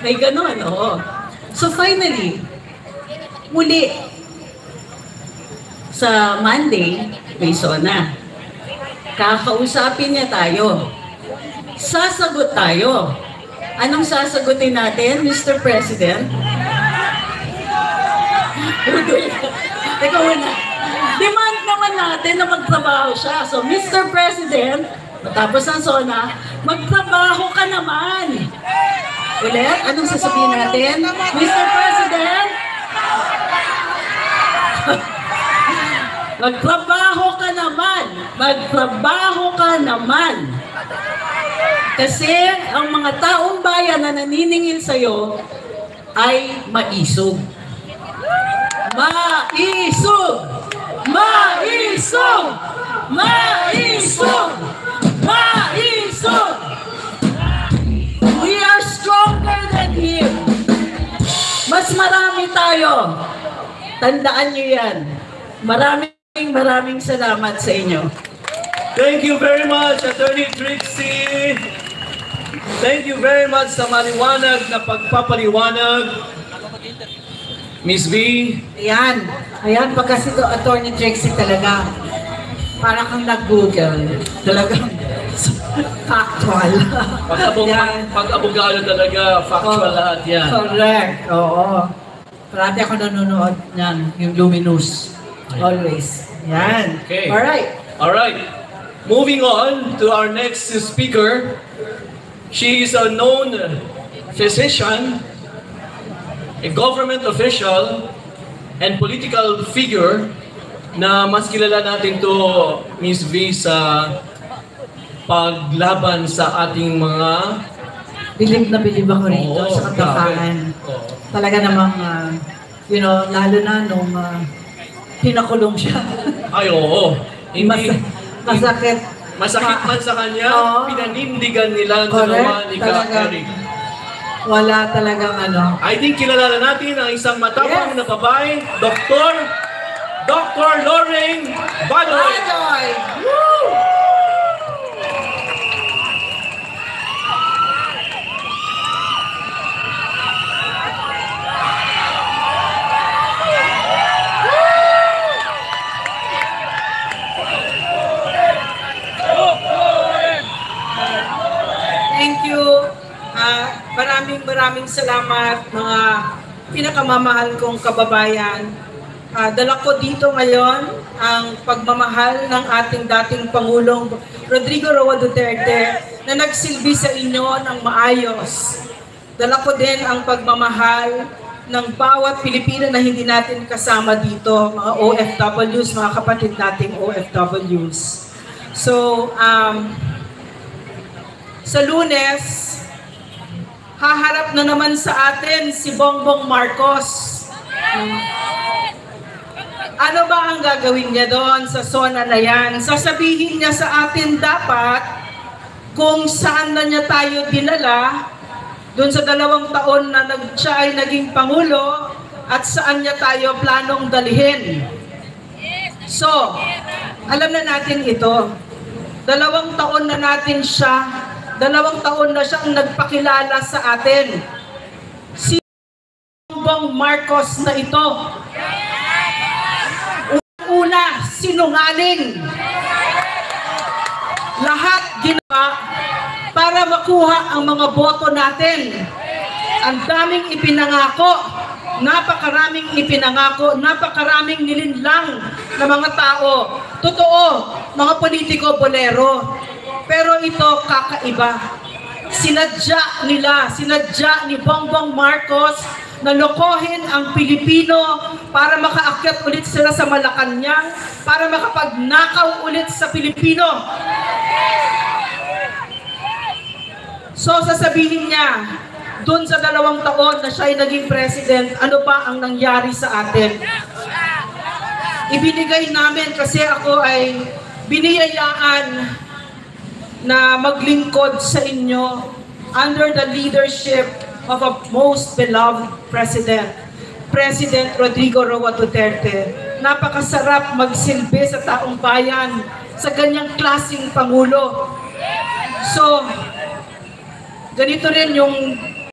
May ganon, oo. So finally, muli, sa Monday, may SONA. Kakausapin niya tayo. Sasagot tayo. Anong sasagutin natin, Mr. President? Teka muna. Demand naman natin na magtrabaho siya. So, Mr. President, matapos ang SONA, magtrabaho ka naman. Ulit, anong sasabihin natin? Mr. President, magtrabaho ka naman. Magtrabaho ka naman. Kasi ang mga taong bayan na naniningil sa'yo ay maisog. Maisog! Maisog! Maisog! Maisog! We are stronger than him. Mas marami tayo. Tandaan niyo yan. Maraming salamat sa inyo. Thank you very much, Attorney Trixie. Thank you very much sa maliwanag na pagpapaliwanag. Miss V. Ayan, pag kasi ito, Attorney Trixie talaga, para kang nag-Google. Talagang factual. Pag-abogado talaga, factual lahat yan. Correct, oo. Parati ako nanonood niyan, yung Luminous. Always. Yan. Okay. Alright. Moving on to our next speaker. She is a known physician, a government official, and political figure na mas kilala natin to, Miss V, sa paglaban sa ating mga... Bilib na bilib ako rito sa katapangan. Talaga namang, lalo na nung pinakulong siya. Ay, oo. Masakit. Masakit man sa kanya, pinanindigan nila ang ginawa ni Eric. Wala talagang I think kilala natin ang isang matapang na babae, Dr. Lorraine Badoy. Woo! Thank you. Maraming salamat mga pinakamamahal kong kababayan. Dala ko dito ngayon ang pagmamahal ng ating dating Pangulong Rodrigo Roa Duterte na nagsilbi sa inyo ng maayos. Dala ko din ang pagmamahal ng bawat Pilipino na hindi natin kasama dito, mga OFWs, mga kapatid nating OFWs. So, sa Lunes, haharap na naman sa atin si Bongbong Marcos. Ano ba ang gagawin niya doon sa SONA na yan? Sasabihin niya sa atin dapat kung saan na niya tayo dinala doon sa 2 taon na siya ay naging Pangulo at saan niya tayo planong dalhin. So, alam na natin ito. 2 taon na natin siya 2 taon na siyang nagpakilala sa atin. Si Bongbong Marcos na ito. Una, sinungaling. Lahat ginawa para makuha ang mga boto natin. Ang daming ipinangako, napakaraming ipinangako, napakaraming nilinlang na mga tao. Totoo, mga politiko bolero. Pero ito kakaiba. Sinadya ni Bongbong Marcos na lokohin ang Pilipino para makaakyat ulit sila sa Malacanang, para makapagnakaw ulit sa Pilipino. So sasabihin niya, dun sa 2 taon na siya ay naging president, ano ba ang nangyari sa atin? Ibinigay namin kasi ako ay biniyayaan na maglingkod sa inyo under the leadership of a most beloved President, President Rodrigo Roa Duterte. Napakasarap magsilbi sa taong bayan sa ganyang klaseng Pangulo. So, ganito rin yung